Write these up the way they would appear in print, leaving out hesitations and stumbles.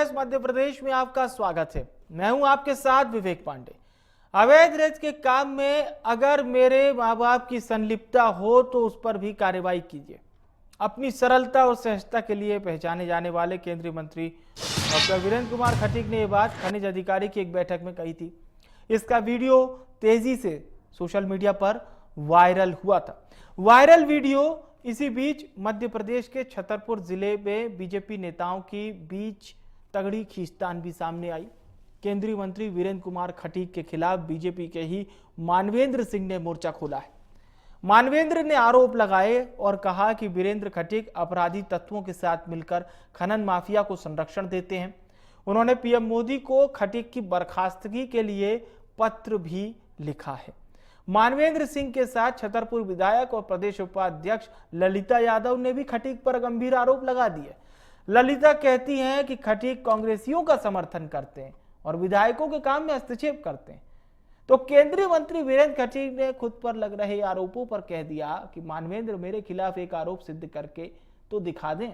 Express Madhya Pradesh में आपका स्वागत है। मैं हूं आपके साथ विवेक पांडे। अवैध रेत के काम में अगर मेरे मां बाप की संलिप्तता हो तो उस पर भी कार्रवाई कीजिए। अपनी सरलता और सहजता के लिए पहचाने जाने वाले केंद्रीय मंत्री डॉक्टर वीरेंद्र कुमार खटीक ने यह बात खनिज अधिकारी की एक बैठक में कही थी। इसका वीडियो तेजी से सोशल मीडिया पर वायरल हुआ था। वायरल वीडियो इसी बीच मध्य प्रदेश के छतरपुर जिले में बीजेपी नेताओं की बीच तगड़ी खींचतान भी सामने आई। केंद्रीय मंत्री वीरेंद्र कुमार खटीक के खिलाफ बीजेपी के ही मानवेंद्र सिंह ने मोर्चा खोला है। मानवेंद्र ने आरोप लगाए और कहा कि वीरेंद्र खटीक अपराधी तत्वों के साथ मिलकर खनन माफिया को संरक्षण देते हैं। उन्होंने पीएम मोदी को खटीक की बर्खास्तगी के लिए पत्र भी लिखा है। मानवेंद्र सिंह के साथ छतरपुर विधायक और प्रदेश उपाध्यक्ष ललिता यादव ने भी खटीक पर गंभीर आरोप लगा दिए। ललिता कहती हैं कि खटीक कांग्रेसियों का समर्थन करते हैं और विधायकों के काम में हस्तक्षेप करते हैं। तो केंद्रीय मंत्री वीरेंद्र खटीक ने खुद पर लग रहे आरोपों पर कह दिया कि मानवेंद्र मेरे खिलाफ एक आरोप सिद्ध करके तो दिखा दें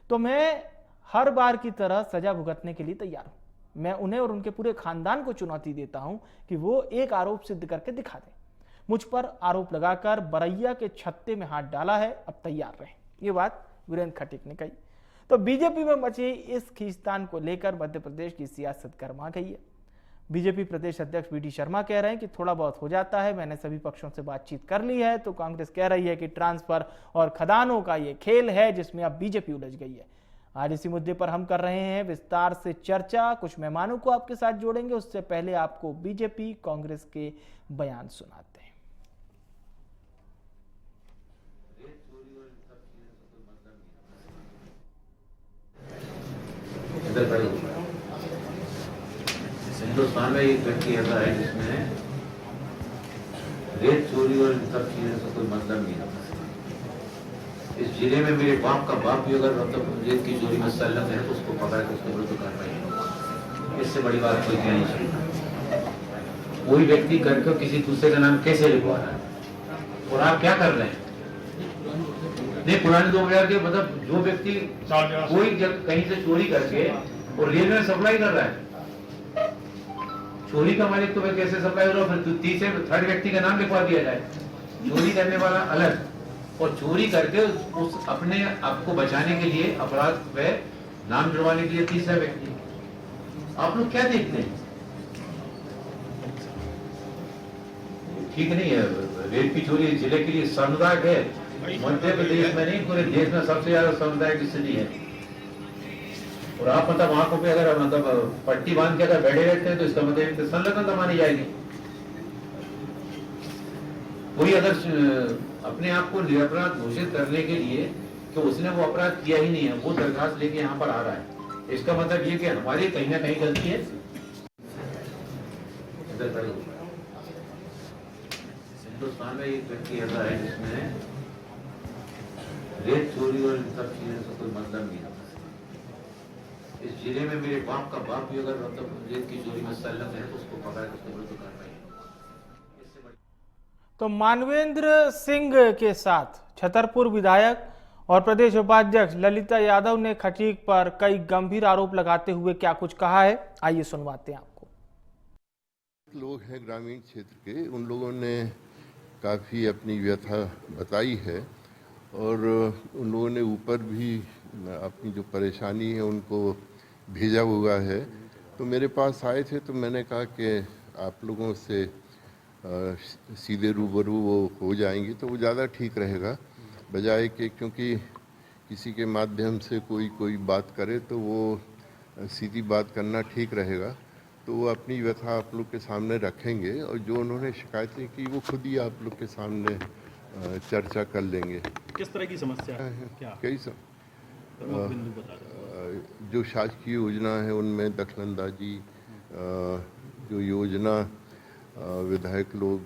तो मैं हर बार की तरह सजा भुगतने के लिए तैयार हूं। मैं उन्हें और उनके पूरे खानदान को चुनौती देता हूं कि वो एक आरोप सिद्ध करके दिखा दें। मुझ पर आरोप लगाकर बरैया के छत्ते में हाथ डाला है, अब तैयार रहें। ये बात वीरेंद्र खटीक ने कही। तो बीजेपी में मची इस खींचतान को लेकर मध्य प्रदेश की सियासत गर्मा गई है। बीजेपी प्रदेश अध्यक्ष वी डी शर्मा कह रहे हैं कि थोड़ा बहुत हो जाता है, मैंने सभी पक्षों से बातचीत कर ली है। तो कांग्रेस कह रही है कि ट्रांसफर और खदानों का ये खेल है जिसमें अब बीजेपी उलझ गई है। आज इसी मुद्दे पर हम कर रहे हैं विस्तार से चर्चा। कुछ मेहमानों को आपके साथ जोड़ेंगे, उससे पहले आपको बीजेपी कांग्रेस के बयान सुनाते हैं। हिंदुस्तान में एक व्यक्ति ऐसा है जिसमें रेत चोरी और इन सब चीजों से कोई मतलब नहीं है। इस जिले में मेरे बाप का बाप भी अगर मतलब रेत की चोरी में संलग्न है तो उसको पकड़ के उसके विरुद्ध कार्रवाई है। इससे बड़ी बात कोई कह नहीं सकती। कोई व्यक्ति करके किसी दूसरे का नाम कैसे लिखवा रहा है और आप क्या कर रहे हैं? नहीं, पुराने 2000 के मतलब जो व्यक्ति कोई कहीं से चोरी करके और रेलवे में सप्लाई कर रहा है, चोरी का मालिक तो वह कैसे सप्लाई हो रहा है? फिर तीसरे थर्ड व्यक्ति का नाम लिखवा दिया जाए। चोरी करने वाला अलग और चोरी करके उस अपने आप को बचाने के लिए अपराध पे नाम जुड़वाने के लिए तीसरा व्यक्ति। आप लोग क्या देखते हैं? ठीक नहीं है। रेत की चोरी जिले के लिए सामुदायिक है। मध्य प्रदेश में नहीं, पूरे देश में सबसे ज्यादा सामुदायिक स्थिति है। और आप मतलब आंखों पे अगर मतलब पट्टी बांध के अगर बैठे रहते हैं तो इसका मतलब संलग्नता मानी जाएगी। कोई अगर अपने आप को निरपराध घोषित करने के लिए कि उसने वो अपराध किया ही नहीं है, वो दरखास्त लेके यहाँ पर आ रहा है, इसका मतलब ये कि हमारी कहीं ना कहीं गलती है। हिंदुस्तान में एक व्यक्ति ऐसा है जिसमें रेत चोरी और इन सब चीजों से कोई मतलब नहीं है। इस जिले में मेरे बाप का बाप भी अगर मतलब रेत की चोरी में संलग्न है तो उसको पकड़ के उसके विरुद्ध कार्रवाई है। तो मानवेंद्र सिंह के साथ छतरपुर विधायक और प्रदेश उपाध्यक्ष ललिता यादव ने खटीक पर कई गंभीर आरोप लगाते हुए क्या कुछ कहा है, आइए सुनवाते हैं आपको। लोग हैं ग्रामीण क्षेत्र के, उन लोगों ने काफ़ी अपनी व्यथा बताई है और उन लोगों ने ऊपर भी अपनी जो परेशानी है उनको भेजा हुआ है। तो मेरे पास आए थे तो मैंने कहा कि आप लोगों से सीधे रूबरू वो हो जाएंगे तो वो ज़्यादा ठीक रहेगा, बजाय कि क्योंकि किसी के माध्यम से कोई बात करे तो वो सीधी बात करना ठीक रहेगा। तो वो अपनी व्यथा आप लोग के सामने रखेंगे और जो उन्होंने शिकायतें की वो खुद ही आप लोग के सामने चर्चा कर लेंगे। किस तरह की समस्या है? क्या कई जो शासकीय योजना है उनमें दखलंदाजी, जो योजना विधायक लोग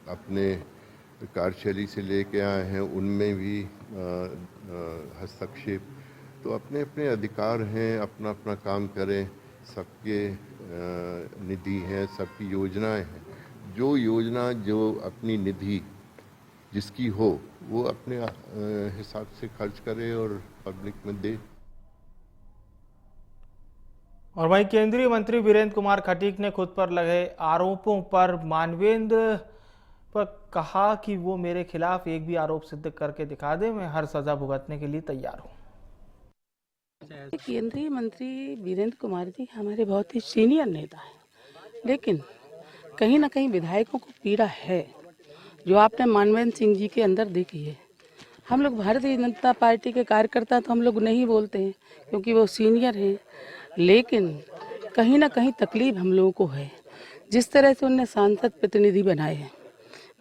अपने कार्यशैली से लेके आए हैं उनमें भी हस्तक्षेप। तो अपने अपने अधिकार हैं, अपना अपना काम करें। सबके निधि हैं, सबकी योजनाएं हैं। जो योजना जो अपनी निधि जिसकी हो वो अपने हिसाब से खर्च करे और पब्लिक में दे। और वहीं केंद्रीय मंत्री वीरेंद्र कुमार खटीक ने खुद पर लगे आरोपों पर मानवेंद्र पर कहा कि वो मेरे खिलाफ एक भी आरोप सिद्ध करके दिखा दे, मैं हर सजा भुगतने के लिए तैयार हूँ। केंद्रीय मंत्री वीरेंद्र कुमार जी हमारे बहुत ही सीनियर नेता हैं, लेकिन कहीं ना कहीं विधायकों को पीड़ा है जो आपने मानवेंद्र सिंह जी के अंदर देखी है। हम लोग भारतीय जनता पार्टी के कार्यकर्ता तो हम लोग नहीं बोलते हैं क्योंकि वो सीनियर हैं, लेकिन कहीं ना कहीं तकलीफ हम लोगों को है जिस तरह से उन्हें सांसद प्रतिनिधि बनाए हैं।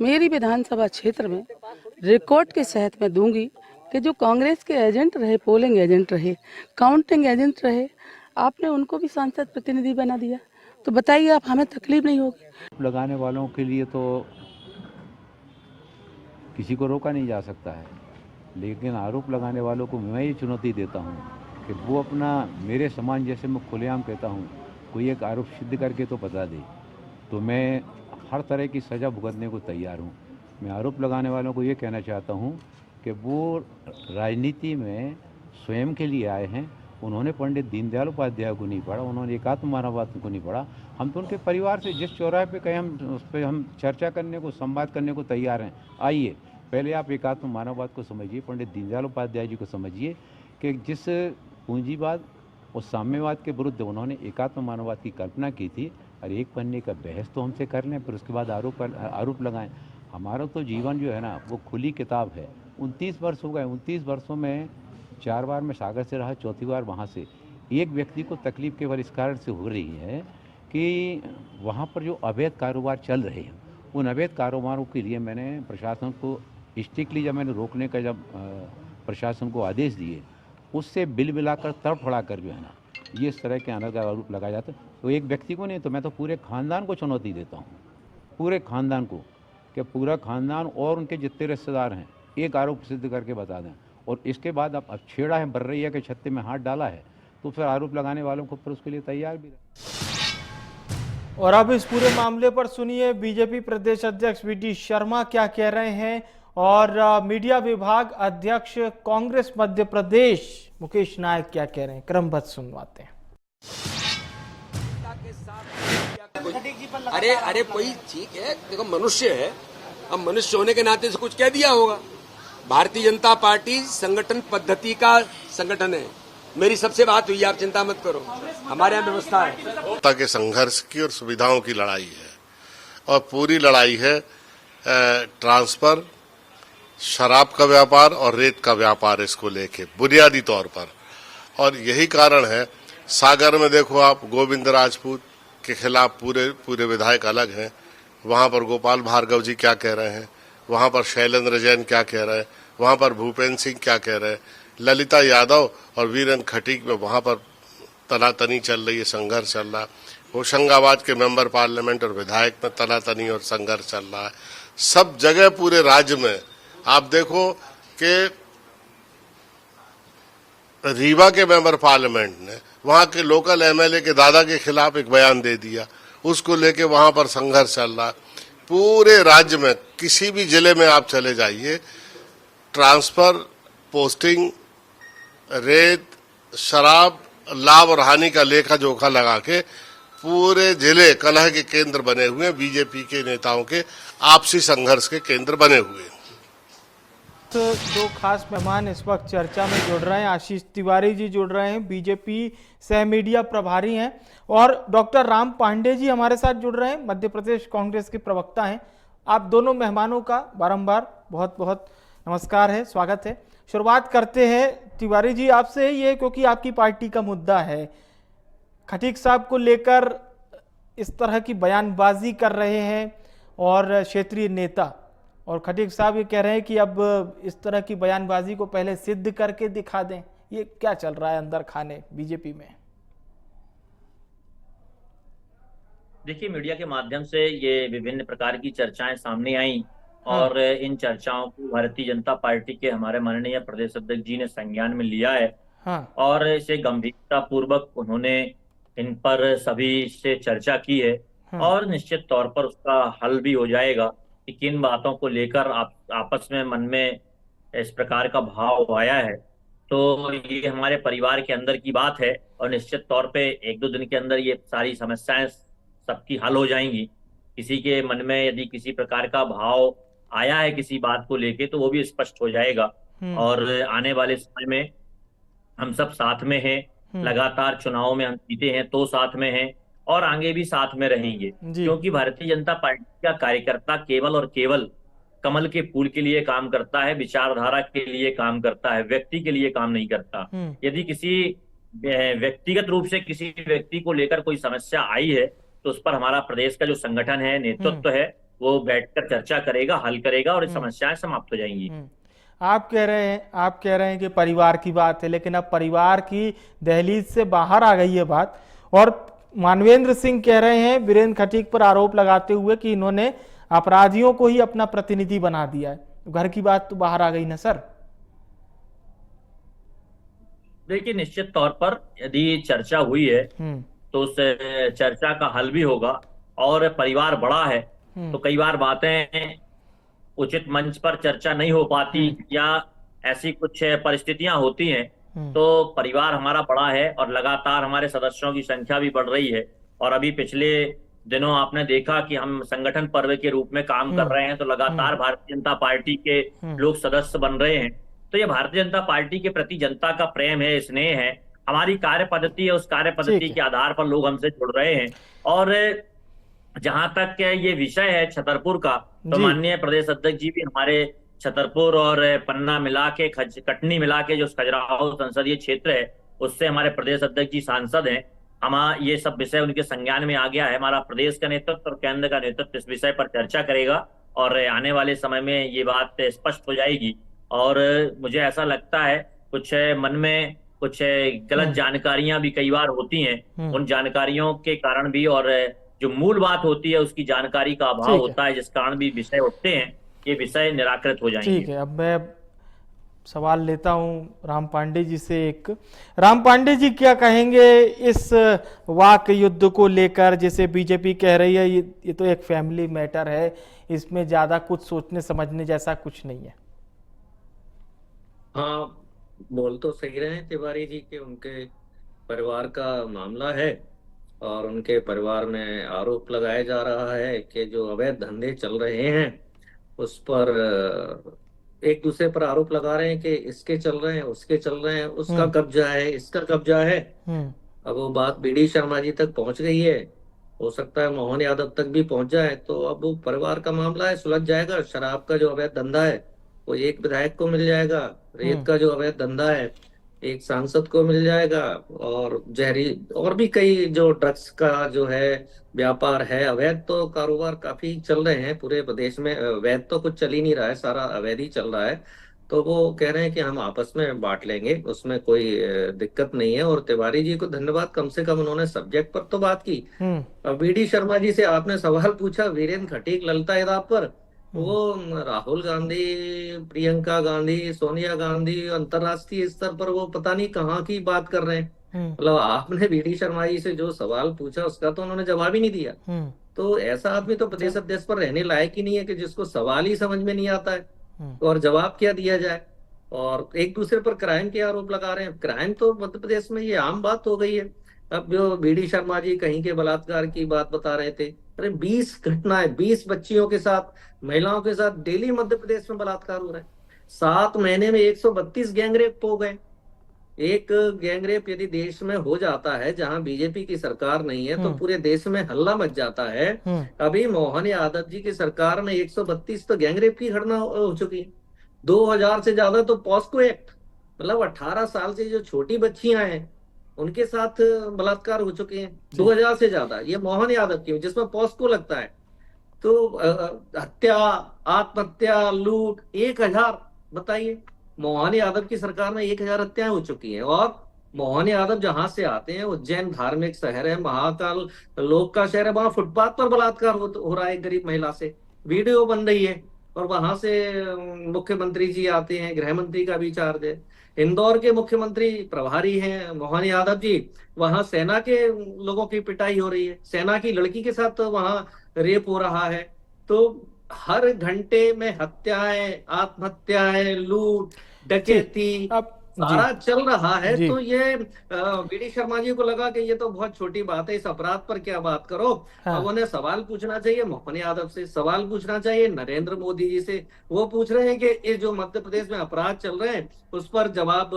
मेरी विधानसभा क्षेत्र में रिकॉर्ड के सहत में दूंगी कि जो कांग्रेस के एजेंट रहे, पोलिंग एजेंट रहे, काउंटिंग एजेंट रहे, आपने उनको भी सांसद प्रतिनिधि बना दिया, तो बताइए आप हमें तकलीफ नहीं होगी? लगाने वालों के लिए तो किसी को रोका नहीं जा सकता है, लेकिन आरोप लगाने वालों को मैं ये चुनौती देता हूँ कि वो अपना मेरे समान, जैसे मैं खुलेआम कहता हूँ, कोई एक आरोप सिद्ध करके तो बता दे, तो मैं हर तरह की सज़ा भुगतने को तैयार हूँ। मैं आरोप लगाने वालों को ये कहना चाहता हूँ कि वो राजनीति में स्वयं के लिए आए हैं। उन्होंने पंडित दीनदयाल उपाध्याय को नहीं पढ़ा, उन्होंने एकात्म मानववाद को नहीं पढ़ा। हम तो उनके परिवार से जिस चौराहे पे कहें हम उस पर हम चर्चा करने को, संवाद करने को तैयार हैं। आइए, पहले आप एकात्म मानववाद को समझिए, पंडित दीनदयाल उपाध्याय जी को समझिए कि जिस पूंजीवाद और साम्यवाद के विरुद्ध उन्होंने एकात्म मानववाद की कल्पना की थी, और एक पन्ने का बहस तो हमसे कर लें, फिर उसके बाद आरोप लगाएं। हमारा तो जीवन जो है ना वो खुली किताब है। 29 वर्ष हो गए, 29 वर्षों में 4 बार मैं सागर से रहा, चौथी बार वहाँ से। एक व्यक्ति को तकलीफ केवल इस कारण से हो रही है कि वहाँ पर जो अवैध कारोबार चल रहे हैं, उन अवैध कारोबारों के लिए मैंने प्रशासन को स्ट्रिक्टली जब मैंने रोकने का प्रशासन को आदेश दिए, उससे बिल मिलाकर तड़फड़ा कर जो है ना ये इस तरह के अनर्गल आरोप लगाए जाते हैं। तो एक व्यक्ति को नहीं, तो मैं तो पूरे खानदान को चुनौती देता हूँ, पूरे खानदान को, कि पूरा खानदान और उनके जितने रिश्तेदार हैं एक आरोप सिद्ध करके बता दें। और इसके बाद अब छेड़ा है, बर्रैया के छत्ते में हाथ डाला है, तो फिर आरोप लगाने वालों को फिर उसके लिए तैयार भी रहे। और अब इस पूरे मामले पर सुनिए बीजेपी प्रदेश अध्यक्ष वी.डी. शर्मा क्या कह रहे हैं, और मीडिया विभाग अध्यक्ष कांग्रेस मध्य प्रदेश मुकेश नायक क्या कह रहे हैं, क्रमबद्ध सुनवाते हैं। अरे कोई ठीक है, देखो मनुष्य है, अब मनुष्य होने के नाते से कुछ कह दिया होगा। भारतीय जनता पार्टी संगठन पद्धति का संगठन है। मेरी सबसे बात हुई, आप चिंता मत करो, हमारे यहाँ व्यवस्था है। जनता के संघर्ष की और सुविधाओं की लड़ाई है, और पूरी लड़ाई है ट्रांसफर, शराब का व्यापार और रेत का व्यापार, इसको लेके बुनियादी तौर पर। और यही कारण है, सागर में देखो आप, गोविंद राजपूत के खिलाफ पूरे विधायक अलग हैं, वहां पर गोपाल भार्गव जी क्या कह रहे हैं, वहां पर शैलेंद्र जैन क्या कह रहे हैं, वहां पर भूपेंद्र सिंह क्या कह रहे हैं, ललिता यादव और वीरेंद्र खटीक में वहां पर तनातनी चल रही है, संघर्ष चल रहा है। होशंगाबाद के मेंबर पार्लियामेंट और विधायक में तनातनी और संघर्ष चल रहा है। सब जगह पूरे राज्य में आप देखो कि रीवा के मेंबर पार्लियामेंट ने वहां के लोकल एमएलए के दादा के खिलाफ एक बयान दे दिया, उसको लेके वहां पर संघर्ष चल रहा है। पूरे राज्य में किसी भी जिले में आप चले जाइए, ट्रांसफर, पोस्टिंग, रेत, शराब, लाभ और हानि का लेखा जोखा लगा के पूरे जिले कलह के केंद्र बने हुए हैं, बीजेपी के नेताओं के आपसी संघर्ष के केंद्र बने हुए हैं। दो खास मेहमान इस वक्त चर्चा में जुड़ रहे हैं। आशीष तिवारी जी जुड़ रहे हैं, बीजेपी सह मीडिया प्रभारी हैं, और डॉक्टर राम पांडे जी हमारे साथ जुड़ रहे हैं, मध्य प्रदेश कांग्रेस के प्रवक्ता हैं। आप दोनों मेहमानों का बारंबार बहुत बहुत नमस्कार है, स्वागत है। शुरुआत करते हैं तिवारी जी आपसे, ये क्योंकि आपकी पार्टी का मुद्दा है, खटीक साहब को लेकर इस तरह की बयानबाजी कर रहे हैं और क्षेत्रीय नेता, और खटीक साहब ये कह रहे हैं कि अब इस तरह की बयानबाजी को पहले सिद्ध करके दिखा दें। ये क्या चल रहा है अंदर खाने बीजेपी में? देखिए, मीडिया के माध्यम से ये विभिन्न प्रकार की चर्चाएं सामने आई, और इन चर्चाओं को भारतीय जनता पार्टी के हमारे माननीय प्रदेश अध्यक्ष जी ने संज्ञान में लिया है। और इसे गंभीरता पूर्वक उन्होंने इन पर सभी से चर्चा की है, और निश्चित तौर पर उसका हल भी हो जाएगा कि किन बातों को लेकर आपस में मन में इस प्रकार का भाव आया है। तो ये हमारे परिवार के अंदर की बात है और निश्चित तौर पे 1-2 दिन के अंदर ये सारी समस्याएं सबकी हल हो जाएंगी। किसी के मन में यदि किसी प्रकार का भाव आया है किसी बात को लेके तो वो भी स्पष्ट हो जाएगा। और आने वाले समय में हम सब साथ में हैं, लगातार चुनाव में हम जीते हैं तो साथ में हैं और आगे भी साथ में रहेंगे, क्योंकि भारतीय जनता पार्टी का कार्यकर्ता केवल और केवल कमल के फूल के लिए काम करता है, विचारधारा के लिए काम करता है, व्यक्ति के लिए काम नहीं करता। यदि किसी व्यक्तिगत रूप से किसी व्यक्ति को लेकर कोई समस्या आई है तो उस पर हमारा प्रदेश का जो संगठन है, नेतृत्व है, वो बैठकर चर्चा करेगा, हल करेगा और समस्याएं समाप्त हो जाएंगी। आप कह रहे हैं कि परिवार की बात है, लेकिन अब परिवार की दहलीज से बाहर आ गई है बात। और मानवेंद्र सिंह कह रहे हैं वीरेंद्र खटीक पर आरोप लगाते हुए कि इन्होंने अपराधियों को ही अपना प्रतिनिधि बना दिया है। घर की बात तो बाहर आ गई ना सर। देखिए, निश्चित तौर पर यदि चर्चा हुई है तो उस चर्चा का हल भी होगा। और परिवार बड़ा है तो कई बार बातें उचित मंच पर चर्चा नहीं हो पाती या ऐसी कुछ परिस्थितियां होती हैं, तो परिवार हमारा बड़ा है और लगातार हमारे सदस्यों की संख्या भी बढ़ रही है। और अभी पिछले दिनों आपने देखा कि हम संगठन पर्व के रूप में काम कर रहे हैं, तो लगातार भारतीय जनता पार्टी के लोग सदस्य बन रहे हैं। तो ये भारतीय जनता पार्टी के प्रति जनता का प्रेम है, स्नेह है, हमारी कार्य पद्धति है, उस कार्य पद्धति के आधार पर लोग हमसे जुड़ रहे हैं। और जहां तक ये विषय है छतरपुर का, तो माननीय प्रदेश अध्यक्ष जी भी हमारे छतरपुर और पन्ना मिला के, कटनी मिला के जो खजुराहो संसदीय क्षेत्र है, उससे हमारे प्रदेश अध्यक्ष जी सांसद हैं। ये सब विषय उनके संज्ञान में आ गया है। हमारा प्रदेश का नेतृत्व और केंद्र का नेतृत्व इस विषय पर चर्चा करेगा और आने वाले समय में ये बात स्पष्ट हो जाएगी। और मुझे ऐसा लगता है कुछ मन में कुछ गलत जानकारियां भी कई बार होती हैं, उन जानकारियों के कारण भी, और जो मूल बात होती है उसकी जानकारी का अभाव होता है, जिस कारण भी विषय उठते हैं, ये विषय निराकृत हो जाएंगे। ठीक है, अब मैं सवाल लेता हूं राम पांडे जी से एक। राम पांडे जी, क्या कहेंगे इस वाक युद्ध को लेकर? जैसे बीजेपी कह रही है ये तो एक फैमिली मैटर है, इसमें ज्यादा कुछ सोचने समझने जैसा कुछ नहीं है। हाँ, बोल तो सही रहे हैं तिवारी जी के उनके परिवार का मामला है और उनके परिवार में आरोप लगाया जा रहा है कि जो अवैध धंधे चल रहे हैं उस पर एक दूसरे पर आरोप लगा रहे हैं कि इसके चल रहे हैं, उसके चल रहे हैं, उसका कब्जा है, इसका कब्जा है। अब वो बात बीडी शर्मा जी तक पहुंच गई है, हो सकता है मोहन यादव तक भी पहुंच जाए। तो अब वो परिवार का मामला है, सुलझ जाएगा। शराब का जो अवैध धंधा है वो एक विधायक को मिल जाएगा, रेत का जो अवैध धंधा है एक सांसद को मिल जाएगा, और जहरी और भी कई जो ड्रग्स का जो है व्यापार है, अवैध तो कारोबार काफी चल रहे हैं पूरे प्रदेश में। वैध तो कुछ चल ही नहीं रहा है, सारा अवैध ही चल रहा है। तो वो कह रहे हैं कि हम आपस में बांट लेंगे, उसमें कोई दिक्कत नहीं है। और तिवारी जी को धन्यवाद, कम से कम उन्होंने सब्जेक्ट पर तो बात की। अब बीडी शर्मा जी से आपने सवाल पूछा वीरेंद्र खटीक ललता यादव पर, वो राहुल गांधी, प्रियंका गांधी, सोनिया गांधी अंतरराष्ट्रीय स्तर पर वो पता नहीं कहाँ की बात कर रहे हैं। मतलब आपने बीडी शर्मा जी से जो सवाल पूछा उसका तो उन्होंने जवाब ही नहीं दिया। तो ऐसा आदमी तो प्रदेश अध्यक्ष पर रहने लायक ही नहीं है कि जिसको सवाल ही समझ में नहीं आता है और जवाब क्या दिया जाए। और एक दूसरे पर क्राइम के आरोप लगा रहे हैं। क्राइम तो मध्य प्रदेश में ये आम बात हो गई है। अब जो बीडी शर्मा जी कहीं के बलात्कार की बात बता रहे थे, अरे 20 घटनाएं, 20 बच्चियों के साथ, महिलाओं के साथ डेली मध्य प्रदेश में बलात्कार हो रहा है। 7 महीने में 132 गैंगरेप हो गए। एक गैंगरेप यदि देश में हो जाता है जहां बीजेपी की सरकार नहीं है तो पूरे देश में हल्ला मच जाता है। अभी मोहन यादव जी की सरकार में 132 तो गैंगरेप की घटना हो चुकी है। 2000 से ज्यादा तो पॉस्को एक्ट, मतलब 18 साल से जो छोटी बच्चियां हैं उनके साथ बलात्कार हो चुके हैं। 2000 से ज्यादा ये मोहन यादव की, जिसमें पॉस्को लगता है। तो हत्या, आत्महत्या, लूट 1000, बताइए मोहन यादव की सरकार में 1000 हत्याएं हो चुकी हैं। और मोहन यादव जहां से आते हैं, उज्जैन धार्मिक शहर है, महाकाल लोक का शहर है, वहां फुटपाथ पर बलात्कार हो रहा है गरीब महिला से, वीडियो बन रही है। और वहां से मुख्यमंत्री जी आते हैं, गृह मंत्री का भी चार्ज है। इंदौर के मुख्यमंत्री प्रभारी हैं मोहन यादव जी, वहां सेना के लोगों की पिटाई हो रही है, सेना की लड़की के साथ वहां रेप हो रहा है। तो हर घंटे में हत्याएं, आत्महत्याएं, लूट, डकैती, सारा चल रहा है, जी। तो ये वीडी शर्मा जी को लगा कि ये तो बहुत छोटी बात है, इस अपराध पर क्या बात करो। हाँ। अब उन्हें सवाल पूछना चाहिए मोहन यादव से, सवाल पूछना चाहिए नरेंद्र मोदी जी से। वो पूछ रहे हैं कि ये जो मध्य प्रदेश में अपराध चल रहे हैं उस पर जवाब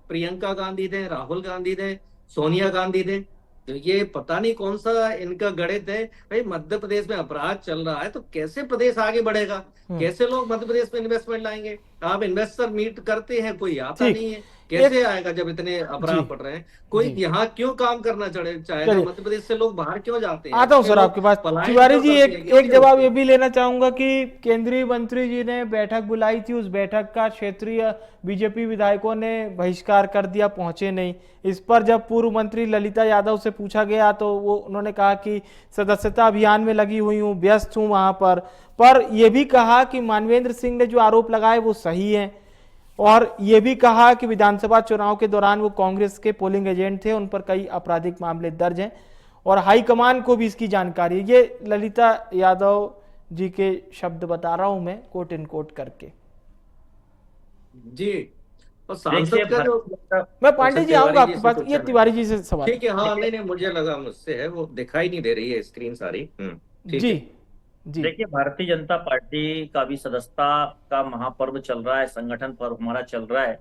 प्रियंका गांधी दें, राहुल गांधी दें, सोनिया गांधी दें। तो ये पता नहीं कौन सा इनका गणित है भाई। मध्य प्रदेश में अपराध चल रहा है तो कैसे प्रदेश आगे बढ़ेगा, कैसे लोग मध्य प्रदेश में इन्वेस्टमेंट लाएंगे। आप इन्वेस्टर मीट करते हैं, कोई आता ठीक। नहीं है, कैसे आएगा जब इतने अपराध बढ़ रहे हैं। कोई यहाँ क्यों काम करना चाहेगा, मध्य प्रदेश से लोग बाहर क्यों जाते हैं। आता हूं सर आपके पास। तिवारी जी एक जवाब ये भी लेना चाहूंगा कि केंद्रीय मंत्री जी ने बैठक बुलाई थी, उस बैठक का क्षेत्रीय बीजेपी विधायकों ने बहिष्कार कर दिया, पहुंचे नहीं। इस पर जब पूर्व मंत्री ललिता यादव से पूछा गया तो उन्होंने कहा कि सदस्यता अभियान में लगी हुई हूं, व्यस्त हूं वहां पर यह भी कहा कि मानवेंद्र सिंह ने जो आरोप लगाए वो सही है, और यह भी कहा कि विधानसभा चुनाव के दौरान वो कांग्रेस के पोलिंग एजेंट थे, उन पर कई आपराधिक मामले दर्ज हैं और हाईकमान को भी इसकी जानकारी है। ये ललिता यादव जी के शब्द बता रहा हूं मैं, कोट इन कोट करके। जी, और सांसद का जो मैं पांडे जी आऊंगा आपके पास, ये तिवारी जी से सवाल। ठीक है, हाँ, नहीं, मुझे लगा मुझसे है, वो दिखाई नहीं दे रही है स्क्रीन सारी। जी जी। देखिए, भारतीय जनता पार्टी का भी सदस्यता का महापर्व चल रहा है, संगठन पर्व हमारा चल रहा है।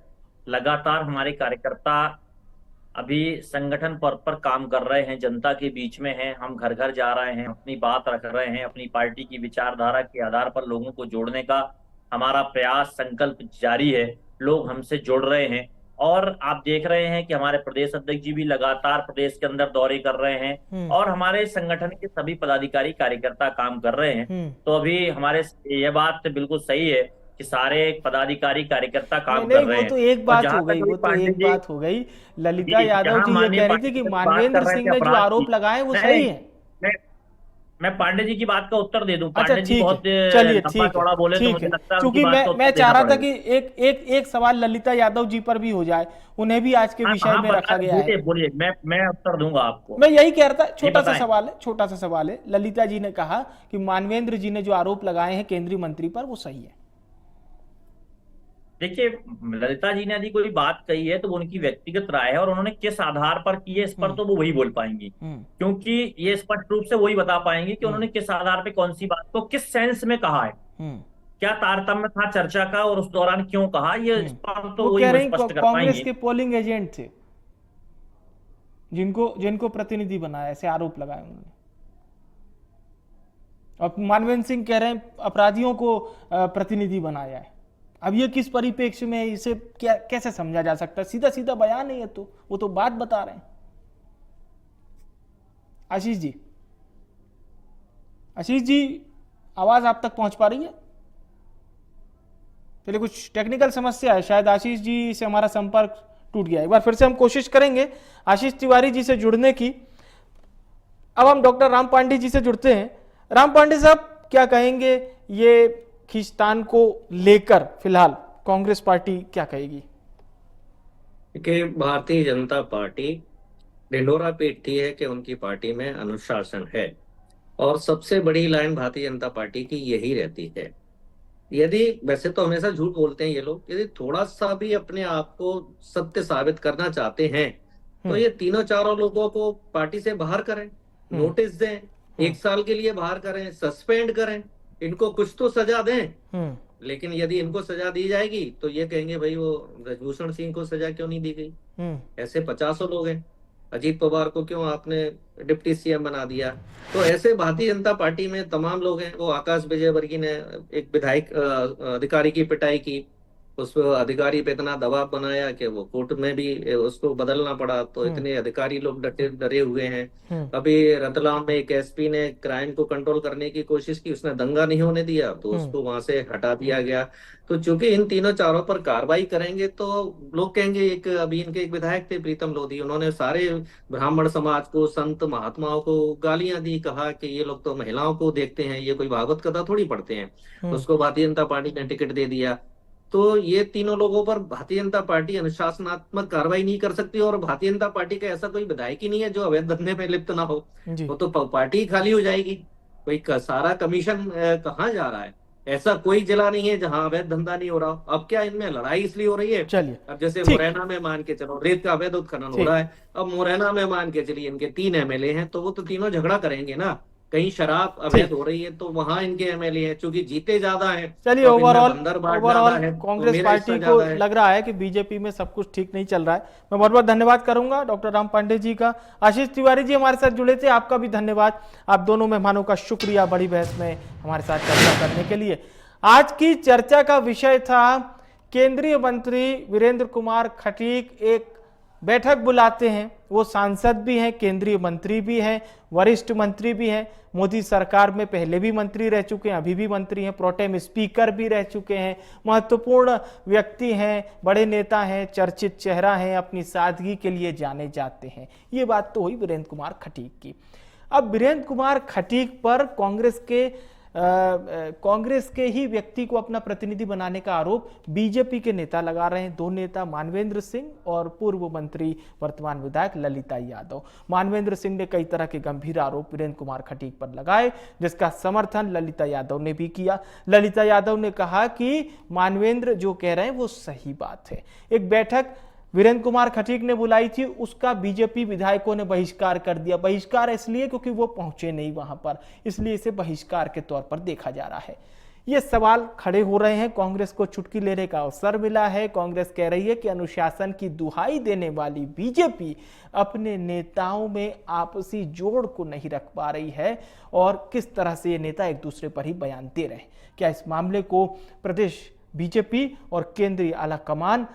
लगातार हमारे कार्यकर्ता अभी संगठन पर्व पर काम कर रहे हैं, जनता के बीच में हैं, हम घर घर जा रहे हैं, अपनी बात रख रहे हैं, अपनी पार्टी की विचारधारा के आधार पर लोगों को जोड़ने का हमारा प्रयास, संकल्प जारी है। लोग हमसे जुड़ रहे हैं और आप देख रहे हैं कि हमारे प्रदेश अध्यक्ष जी भी लगातार प्रदेश के अंदर दौरे कर रहे हैं और हमारे संगठन के सभी पदाधिकारी कार्यकर्ता काम कर रहे हैं। तो अभी हमारे ये बात बिल्कुल सही है कि सारे पदाधिकारी कार्यकर्ता काम कर रहे हैं। वो तो एक बात हो गई, वो तो एक बात हो गई। ललिता यादव जी ये कह रही थी कि मानवेंद्र सिंह ने जो आरोप लगाए वो सही है। मैं पांडे जी की बात का उत्तर दे दूं। अच्छा, पांडे जी बहुत चलिए, ठीक बोले तो मुझे लगता है क्योंकि मैं चाह रहा था कि एक सवाल ललिता यादव जी पर भी हो जाए, उन्हें भी आज के विषय में रखा गया है। बोलिए, मैं उत्तर दूंगा आपको। मैं यही कह रहा था, छोटा सा सवाल है। ललिता जी ने कहा कि मानवेंद्र जी ने जो आरोप लगाए हैं केंद्रीय मंत्री पर वो सही है। देखिए, ललिता जी ने यदि कोई बात कही है तो वो उनकी व्यक्तिगत राय है और उन्होंने किस आधार पर की है इस पर तो वो वही बोल पाएंगी, क्योंकि ये स्पष्ट रूप से वही बता पाएंगे कि उन्होंने किस आधार पे कौन सी बात को किस सेंस में कहा है, क्या तारतम्य था चर्चा का और उस दौरान क्यों कहा, ये इस पर तो वही स्पष्ट कर पाएंगे। कांग्रेस के पोलिंग एजेंट थे जिनको प्रतिनिधि बनाया, ऐसे आरोप लगाए उन्होंने। और मानवेंद्र सिंह कह रहे हैं अपराधियों को प्रतिनिधि बनाया है। अब ये किस परिप्रेक्ष्य में, इसे क्या कैसे समझा जा सकता है? सीधा सीधा बयान नहीं है, तो वो तो बात बता रहे हैं। आशीष जी आवाज आप तक पहुंच पा रही है? चलिए, कुछ टेक्निकल समस्या है, शायद आशीष जी से हमारा संपर्क टूट गया। एक बार फिर से हम कोशिश करेंगे आशीष तिवारी जी से जुड़ने की। अब हम डॉक्टर राम पांडे जी से जुड़ते हैं। राम पांडे साहब, क्या कहेंगे ये खींचतान को लेकर फिलहाल कांग्रेस पार्टी क्या कहेगी? कि भारतीय जनता पार्टी ढिंढोरा पीटती है कि उनकी पार्टी में अनुशासन है, और सबसे बड़ी लाइन भारतीय जनता पार्टी की यही रहती है। यदि, वैसे तो हमेशा झूठ बोलते हैं ये लोग, यदि थोड़ा सा भी अपने आप को सत्य साबित करना चाहते हैं तो ये तीनों चारों लोगों को पार्टी से बाहर करें, नोटिस दें, 1 साल के लिए बाहर करें, सस्पेंड करें, इनको कुछ तो सजा दें। लेकिन यदि इनको सजा दी जाएगी तो ये कहेंगे भाई वो ब्रजभूषण सिंह को सजा क्यों नहीं दी गई, ऐसे 50 लोग हैं, अजीत पवार को क्यों आपने डिप्टी सीएम बना दिया। तो ऐसे भारतीय जनता पार्टी में तमाम लोग हैं। वो आकाश विजयवर्गीय ने एक विधायक अधिकारी की पिटाई की, उस अधिकारी पे इतना दबाव बनाया कि वो कोर्ट में भी उसको बदलना पड़ा। तो इतने अधिकारी लोग डरे हुए हैं। अभी रतलाम में एक एसपी ने क्राइम को कंट्रोल करने की कोशिश की, उसने दंगा नहीं होने दिया तो उसको वहां से हटा दिया गया। तो चूंकि इन तीनों चारों पर कार्रवाई करेंगे तो लोग कहेंगे, अभी इनके एक विधायक थे प्रीतम लोधी, उन्होंने सारे ब्राह्मण समाज को, संत महात्माओं को गालियां दी, कहा कि ये लोग तो महिलाओं को देखते हैं, ये कोई भागवत कथा थोड़ी पढ़ते हैं। उसको भारतीय जनता पार्टी ने टिकट दे दिया। तो ये तीनों लोगों पर भारतीय जनता पार्टी अनुशासनात्मक कार्रवाई नहीं कर सकती, और भारतीय जनता पार्टी का ऐसा कोई विधायक ही नहीं है जो अवैध धंधे में लिप्त ना हो। वो तो पार्टी खाली हो जाएगी। कोई सारा कमीशन कहाँ जा रहा है? ऐसा कोई जिला नहीं है जहां अवैध धंधा नहीं हो रहा हो। अब क्या इनमें लड़ाई इसलिए हो रही है? चलिए, अब जैसे ठीक। मुरैना में मान के चलो रेत का अवैध उत्खनन ठीक। हो रहा है, अब मुरैना में मान के चलिए इनके 3 एमएलए हैं, तो वो तो तीनों झगड़ा करेंगे ना। कहीं शराब अवैध हो रही है तो वहां इनके एमएलए हैं, क्योंकि जीते ज्यादा है। चलिए, तो अब इनमें ओवरऑल बंदरबाट ज्यादा है, तो कांग्रेस मेरा हिस्सा पार्टी को ज्यादा है। लग रहा है कि बीजेपी में सब कुछ ठीक नहीं चल रहा है। मैं बहुत बहुत धन्यवाद करूंगा डॉक्टर राम पांडे जी का। आशीष तिवारी जी हमारे साथ जुड़े थे, आपका भी धन्यवाद। आप दोनों मेहमानों का शुक्रिया बड़ी बहस में हमारे साथ चर्चा करने के लिए। आज की चर्चा का विषय था केंद्रीय मंत्री वीरेंद्र कुमार खटीक एक बैठक बुलाते हैं, वो सांसद भी हैं, केंद्रीय मंत्री भी हैं, वरिष्ठ मंत्री भी हैं, मोदी सरकार में पहले भी मंत्री रह चुके हैं, अभी भी मंत्री हैं, प्रोटेम स्पीकर भी रह चुके हैं, महत्वपूर्ण व्यक्ति हैं, बड़े नेता हैं, चर्चित चेहरा हैं, अपनी सादगी के लिए जाने जाते हैं। ये बात तो हुई वीरेंद्र कुमार खटीक की। अब वीरेंद्र कुमार खटीक पर कांग्रेस के ही व्यक्ति को अपना प्रतिनिधि बनाने का आरोप बीजेपी के नेता लगा रहे हैं। 2 नेता मानवेंद्र सिंह और पूर्व मंत्री वर्तमान विधायक ललिता यादव। मानवेंद्र सिंह ने कई तरह के गंभीर आरोप वीरेंद्र कुमार खटीक पर लगाए, जिसका समर्थन ललिता यादव ने भी किया। ललिता यादव ने कहा कि मानवेंद्र जो कह रहे हैं वो सही बात है। एक बैठक वीरेंद्र कुमार खटीक ने बुलाई थी, उसका बीजेपी विधायकों ने बहिष्कार कर दिया। बहिष्कार इसलिए क्योंकि वो पहुंचे नहीं वहां पर, इसलिए इसे बहिष्कार के तौर पर देखा जा रहा है। ये सवाल खड़े हो रहे हैं। कांग्रेस को चुटकी लेने का अवसर मिला है। कांग्रेस कह रही है कि अनुशासन की दुहाई देने वाली बीजेपी अपने नेताओं में आपसी जोड़ को नहीं रख पा रही है और किस तरह से ये नेता एक दूसरे पर ही बयान दे रहे हैं। क्या इस मामले को प्रदेश बीजेपी और केंद्रीय आला कमान